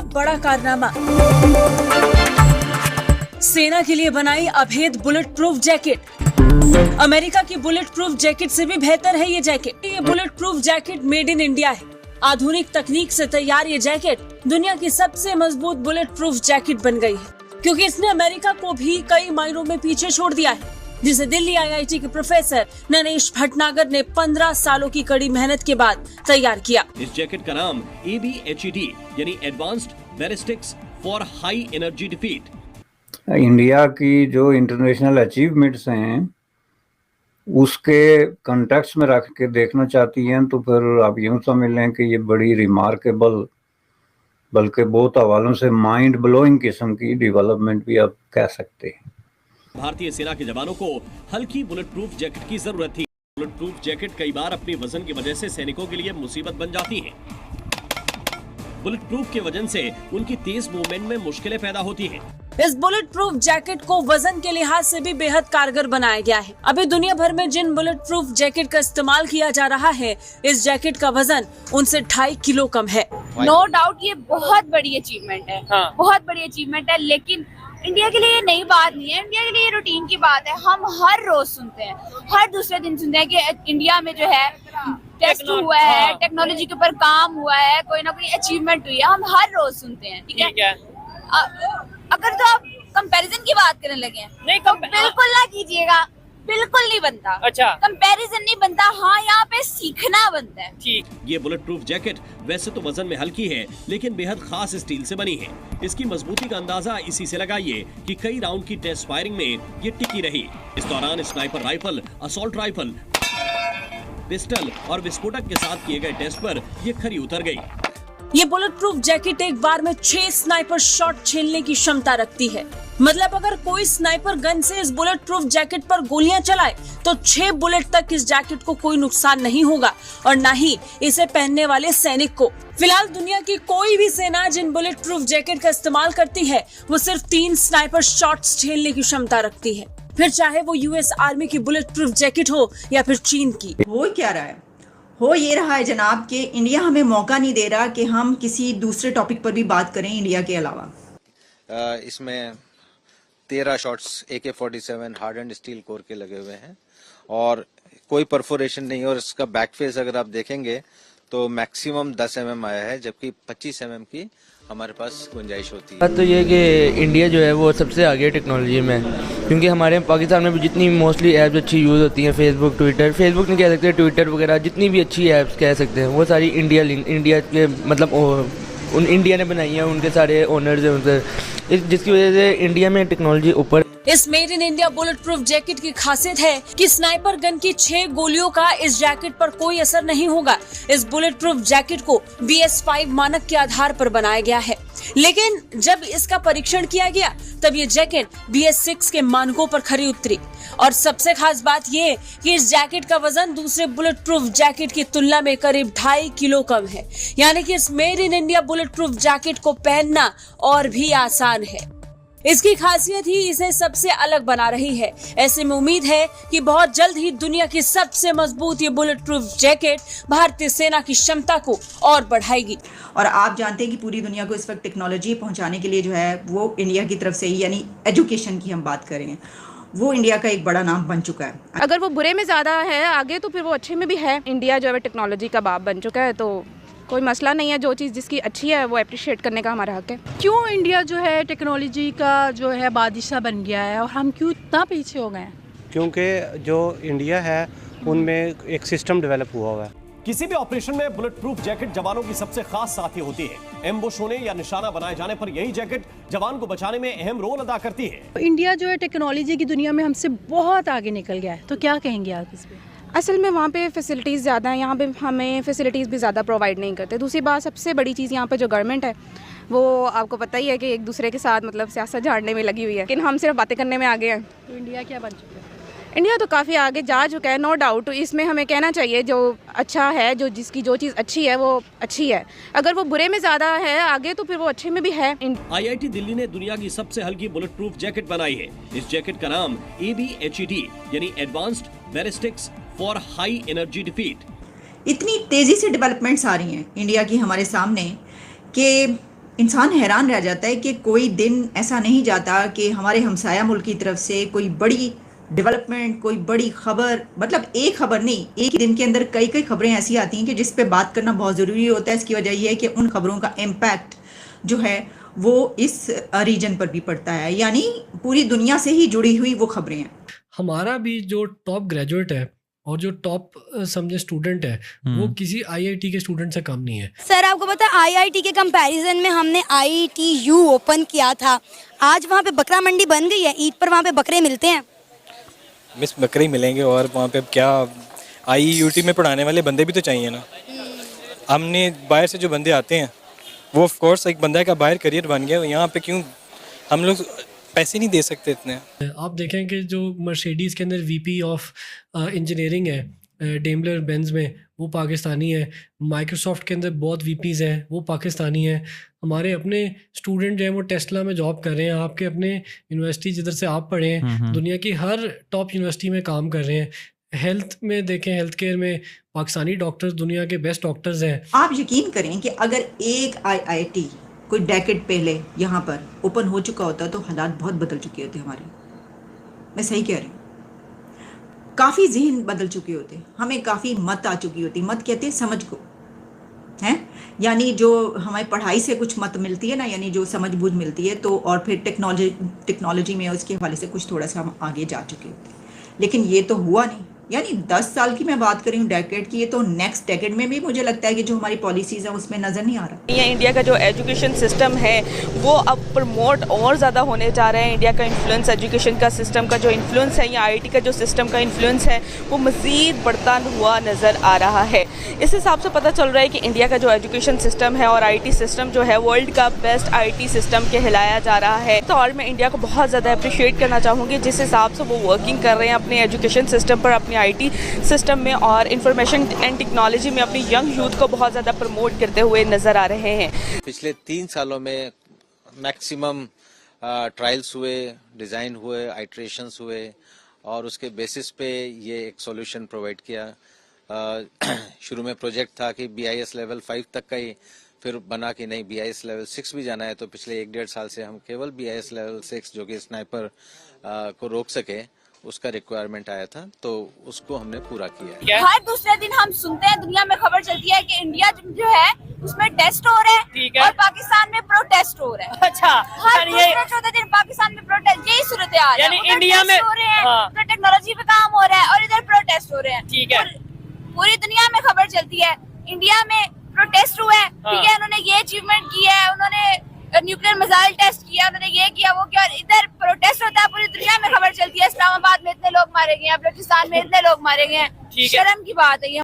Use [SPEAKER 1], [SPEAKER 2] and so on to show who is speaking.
[SPEAKER 1] का बड़ा कारनामा। सेना के लिए बनाई अभेद बुलेट प्रूफ जैकेट। अमेरिका की बुलेट प्रूफ जैकेट से भी बेहतर है ये जैकेट। ये bullet proof jacket made in India है। आधुनिक तकनीक से तैयार ये जैकेट दुनिया की सबसे मजबूत बुलेट प्रूफ जैकेट बन गई है, क्योंकि इसने अमेरिका को भी कई मायनों में पीछे छोड़ दिया है, जिसे दिल्ली आईआईटी के प्रोफेसर नरेश भटनागर ने 15 सालों की कड़ी मेहनत के बाद तैयार किया।
[SPEAKER 2] इस जैकेट का नाम ABHED यानी advanced ballistics for high energy defeat.
[SPEAKER 3] India की जो इंटरनेशनल अचीवमेंट्स हैं उसके कंटेक्स्ट में रख के देखना चाहती हैं तो फिर आप यूं समझ लें कि ये बड़ी रिमार्केबल, बल्कि बहुत हवालों से माइंड ब्लोइंग किस्म की डेवलपमेंट भी आप कह सकते हैं।
[SPEAKER 2] भारतीय सेना के जवानों को हल्की बुलेट प्रूफ जैकेट की जरूरत थी। बुलेट प्रूफ जैकेट कई बार अपने वजन की वजह से सैनिकों के लिए मुसीबत बन जाती हैं। बुलेट प्रूफ के वजन से उनकी तेज मूवमेंट में मुश्किलें पैदा होती हैं।
[SPEAKER 1] इस बुलेट प्रूफ जैकेट को वजन के लिहाज से भी बेहद कारगर बनाया गया है। अभी दुनिया भर में जिन बुलेट प्रूफ जैकेट का इस्तेमाल किया जा रहा है, इस जैकेट का वजन उनसे 2.5 किलो कम है।
[SPEAKER 4] नो डाउट ये बहुत बड़ी अचीवमेंट है। हाँ। बहुत बड़ी अचीवमेंट है, लेकिन इंडिया के लिए ये नई बात नहीं है। इंडिया के लिए रूटीन की बात है। हम हर रोज सुनते हैं, हर दूसरे दिन सुनते हैं कि इंडिया में जो है टेस्ट हुआ है, टेक्नोलॉजी के ऊपर काम हुआ है, कोई ना कोई अचीवमेंट हुई है। हम हर रोज सुनते हैं, ठीक है। अगर तो आप कंपैरिजन की बात करने लगे नहीं, बिल्कुल ना कीजिएगा, बिल्कुल नहीं बनता। अच्छा, कंपैरिजन नहीं बनता। हाँ, यहाँ पे सीखना बनता है। ठीक।
[SPEAKER 2] ये बुलेट प्रूफ जैकेट वैसे तो वजन में हल्की है, लेकिन बेहद खास स्टील से बनी है। इसकी मजबूती का अंदाजा इसी से लगाइए कि कई राउंड की टेस्ट फायरिंग में ये टिकी रही। इस दौरान sniper rifle, assault rifle, pistol और विस्फोटक के साथ किए गए टेस्ट पर ये खरी उतर गई।
[SPEAKER 1] ये बुलेट प्रूफ जैकेट एक बार में 6 स्नाइपर शॉट झेलने की क्षमता रखती है। मतलब अगर कोई स्नाइपर गन से इस बुलेट प्रूफ जैकेट पर गोलियां चलाए तो 6 बुलेट तक इस जैकेट को कोई नुकसान नहीं होगा, और न ही इसे पहनने वाले सैनिक को। फिलहाल दुनिया की कोई भी सेना जिन बुलेट प्रूफ जैकेट का इस्तेमाल करती है, वो सिर्फ 3 स्नाइपर शॉट्स झेलने की क्षमता रखती है, फिर चाहे वो US आर्मी की बुलेट प्रूफ जैकेट हो या फिर चीन की।
[SPEAKER 5] हो क्या रहा है? हो ये रहा है जनाब कि इंडिया हमें मौका नहीं दे रहा कि हम किसी दूसरे टॉपिक पर भी बात करें इंडिया के अलावा।
[SPEAKER 6] इसमें 13 shots AK-47 hard and steel core के लगे हुए हैं और कोई परफोरेशन नहीं है, और इसका बैक फेस अगर आप देखेंगे तो मैक्सिमम 10 mm आया है, जबकि 25 mm की हमारे पास गुंजाइश होती है।
[SPEAKER 7] तो ये कि इंडिया जो है वो सबसे आगे टेक्नोलॉजी में, क्योंकि हमारे पाकिस्तान में भी जितनी मोस्टली ऐप्स अच्छी यूज़ होती हैं, फेसबुक नहीं कह सकते, ट्विटर वगैरह जितनी भी अच्छी ऐप्स कह सकते हैं, वो सारी इंडिया के मतलब उन इंडिया ने बनाई है, उनके सारे ओनर्स हैं उनसे, जिसकी वजह से इंडिया में टेक्नोलॉजी ऊपर।
[SPEAKER 1] इस made in India bullet proof jacket की खासियत है कि स्नाइपर गन की 6 गोलियों का इस जैकेट पर कोई असर नहीं होगा। इस बुलेट प्रूफ जैकेट को BS5 मानक के आधार पर बनाया गया है, लेकिन जब इसका परीक्षण किया गया तब ये जैकेट BS6 के मानकों पर खरी उतरी। और सबसे खास बात ये कि इस जैकेट का वजन दूसरे बुलेट प्रूफ जैकेट की तुलना में करीब 2.5 किलो कम है, यानी कि इस made in India bullet proof jacket को पहनना और भी आसान है। इसकी खासियत ही इसे सबसे अलग बना रही है। ऐसे में उम्मीद है कि बहुत जल्द ही दुनिया की सबसे मजबूत ये बुलेट प्रूफ जैकेट भारतीय सेना की क्षमता को और बढ़ाएगी।
[SPEAKER 5] और आप जानते हैं कि पूरी दुनिया को इस वक्त टेक्नोलॉजी पहुंचाने के लिए जो है वो इंडिया की तरफ से ही, यानी एजुकेशन की हम बात करें, वो इंडिया का एक बड़ा नाम बन चुका है।
[SPEAKER 4] अगर वो बुरे में ज्यादा है आगे, तो फिर वो अच्छे में भी है। इंडिया जो है टेक्नोलॉजी का बाप बन चुका है, तो कोई मसला नहीं है। जो चीज़ जिसकी अच्छी है वो अप्रिशिएट करने का हमारा हक है।
[SPEAKER 8] क्यों इंडिया जो है टेक्नोलॉजी का जो है बादशाह बन गया है और हम क्यों इतना पीछे हो गए हैं?
[SPEAKER 9] क्योंकि जो इंडिया है उनमें एक सिस्टम डेवलप हुआ है।
[SPEAKER 2] किसी भी ऑपरेशन में बुलेट प्रूफ जैकेट जवानों की सबसे खास साथी होती है। एम्बुश होने या निशाना बनाए जाने पर यही जैकेट जवान को बचाने में अहम रोल अदा करती है।
[SPEAKER 8] इंडिया जो है टेक्नोलॉजी की दुनिया में हमसे बहुत आगे निकल गया है, तो क्या कहेंगे आप इस पे?
[SPEAKER 4] असल में वहाँ पे फैसिलिटीज़ ज़्यादा हैं, यहाँ पे हमें फैसिलिटीज़ भी ज़्यादा प्रोवाइड नहीं करते। दूसरी बात, सबसे बड़ी चीज़ यहाँ पे जो गवर्नमेंट है वो आपको पता ही है कि एक दूसरे के साथ मतलब सियासत झाड़ने में लगी हुई है, लेकिन हम सिर्फ बातें करने में आगे हैं।
[SPEAKER 8] तो इंडिया क्या बन चुका है?
[SPEAKER 4] इंडिया तो काफ़ी आगे जा चुका है, नो डाउट। इसमें हमें कहना चाहिए जो अच्छा है, जो जिसकी जो चीज़ अच्छी है वो अच्छी है। अगर वो बुरे में ज़्यादा है आगे, तो फिर वो अच्छे में भी है।
[SPEAKER 2] IIT दिल्ली ने दुनिया की सबसे हल्की बुलेट प्रूफ जैकेट बनाई है। इस जैकेट का नाम ABHED यानी advanced ballistics for high energy defeat.
[SPEAKER 5] इतनी तेजी से डेवलपमेंट्स आ रही हैं इंडिया की हमारे सामने कि इंसान हैरान रह जाता है कि कोई दिन ऐसा नहीं जाता कि हमारे हमसाया मुल्क की तरफ से कोई बड़ी डेवलपमेंट, कोई बड़ी खबर, मतलब एक खबर नहीं, एक ही दिन के अंदर कई कई खबरें ऐसी आती हैं कि जिस पे बात करना बहुत ज़रूरी होता है। इसकी वजह यह है कि उन खबरों का इम्पैक्ट जो है वो इस रीजन पर भी पड़ता है, यानी पूरी दुनिया से ही जुड़ी हुई वो खबरें हैं।
[SPEAKER 10] हमारा भी जो टॉप ग्रेजुएट है और जो टॉप समझे स्टूडेंट है वो किसी आईआईटी के स्टूडेंट से कम नहीं है।
[SPEAKER 11] सर आपको पता है आईआईटी के कंपैरिजन में हमने आईटीयू ओपन किया था, आज वहाँ पे बकरा मंडी बन गई है, ईद पर वहाँ पे बकरे मिलते हैं।
[SPEAKER 12] मिस बकरे ही मिलेंगे और वहाँ पे क्या आईयूटी में पढ़ाने वाले बंदे भी तो चाहिए ना। हमने बाहर से जो बंदे आते हैं वो ऑफ कोर्स एक बंदा का बाहर करियर बन गया, यहाँ पे क्यों हम लोग पैसे नहीं दे सकते इतने।
[SPEAKER 10] आप देखें कि जो मर्सिडीज़ के अंदर वीपी ऑफ इंजीनियरिंग है डेमलर बेंज में, वो पाकिस्तानी है। माइक्रोसॉफ्ट के अंदर बहुत वीपीज़ हैं, वो पाकिस्तानी है। हमारे अपने स्टूडेंट जो हैं वो टेस्ला में जॉब कर रहे हैं। आपके अपने यूनिवर्सिटी जिधर से आप पढ़े हैं दुनिया की हर टॉप यूनिवर्सिटी में काम कर रहे हैं। हेल्थ में देखें, हेल्थ केयर में पाकिस्तानी डॉक्टर्स दुनिया के बेस्ट डॉक्टर्स हैं।
[SPEAKER 5] आप यकीन करें कि अगर एक आईआईटी कोई डेकेड पहले यहाँ पर ओपन हो चुका होता तो हालात बहुत बदल चुके होते हमारे। मैं सही कह रही हूँ, काफ़ी जहन बदल चुके होते, हमें काफ़ी मत आ चुकी होती। मत कहते हैं समझ को, हैं, यानी जो हमारी पढ़ाई से कुछ मत मिलती है ना, यानी जो समझ बूझ मिलती है, तो और फिर टेक्नोलॉजी में उसके हवाले से कुछ थोड़ा सा हम आगे जा चुके होते। लेकिन ये तो हुआ नहीं, यानी 10 साल की मैं बात कर रही हूँ, डेकेड की, ये तो नेक्स्ट डेकेड में भी मुझे लगता है कि जो हमारी पॉलिसीज़ हैं उसमें नज़र नहीं आ रहा।
[SPEAKER 13] ये इंडिया का जो एजुकेशन सिस्टम है वो अब प्रमोट और ज़्यादा होने जा रहा है। इंडिया का इन्फ्लुएंस, एजुकेशन का सिस्टम का जो इन्फ्लुएंस है या आईटी का जो सिस्टम का इन्फ्लुएंस है वो मज़ीद बढ़ता हुआ नज़र आ रहा है। इस हिसाब से पता चल रहा है कि इंडिया का जो एजुकेशन सिस्टम है और आईटी सिस्टम जो है वर्ल्ड का बेस्ट आईटी सिस्टम कहलाया जा रहा है। तो और मैं इंडिया को बहुत ज़्यादा अप्रिशिएट करना चाहूँगी जिस हिसाब से वो वर्किंग कर रहे हैं अपने एजुकेशन सिस्टम पर, अपनी आईटी सिस्टम में और इंफॉर्मेशन एंड टेक्नोलॉजी में अपनी यंग यूथ को बहुत ज़्यादा प्रमोट करते हुए नज़र आ रहे हैं।
[SPEAKER 6] पिछले 3 सालों में मैक्सिमम ट्रायल्स हुए, डिज़ाइन हुए, आइट्रेशंस हुए और उसके बेसिस पे ये एक सॉल्यूशन प्रोवाइड किया। शुरू में प्रोजेक्ट था कि BIS लेवल 5 तक का ही, फिर बना कि नहीं BIS लेवल 6 भी जाना है। तो पिछले 1-1.5 साल से हम केवल BIS लेवल 6 जो कि स्नाइपर को रोक सके उसका रिक्वायरमेंट आया था, तो उसको हमने पूरा किया है।
[SPEAKER 4] हर दूसरे दिन हम सुनते हैं, दुनिया में खबर चलती है कि इंडिया जो है उसमें टेस्ट हो रहे हैं और पाकिस्तान में प्रोटेस्ट हो रहे हैं।
[SPEAKER 13] अच्छा,
[SPEAKER 4] हर दूसरे चौथे दिन पाकिस्तान में प्रोटेस्ट, यही सूरत हाल है। इंडिया में हो रहे हैं, तो टेक्नोलॉजी पे काम हो रहा है और इधर प्रोटेस्ट हो रहे हैं। ठीक है, पूरी दुनिया में खबर चलती है इंडिया में प्रोटेस्ट हुआ है। ठीक है, उन्होंने ये अचीवमेंट किया है, उन्होंने न्यूक्लियर मिसाइल टेस्ट किया, उन्होंने ये किया, वो किया, और इधर प्रोटेस्ट होता है। पूरी दुनिया में खबर चलती है इस्लामाबाद में इतने लोग मारे गए हैं, बलूचिस्तान में इतने लोग मारे गए हैं। शर्म की बात है ये।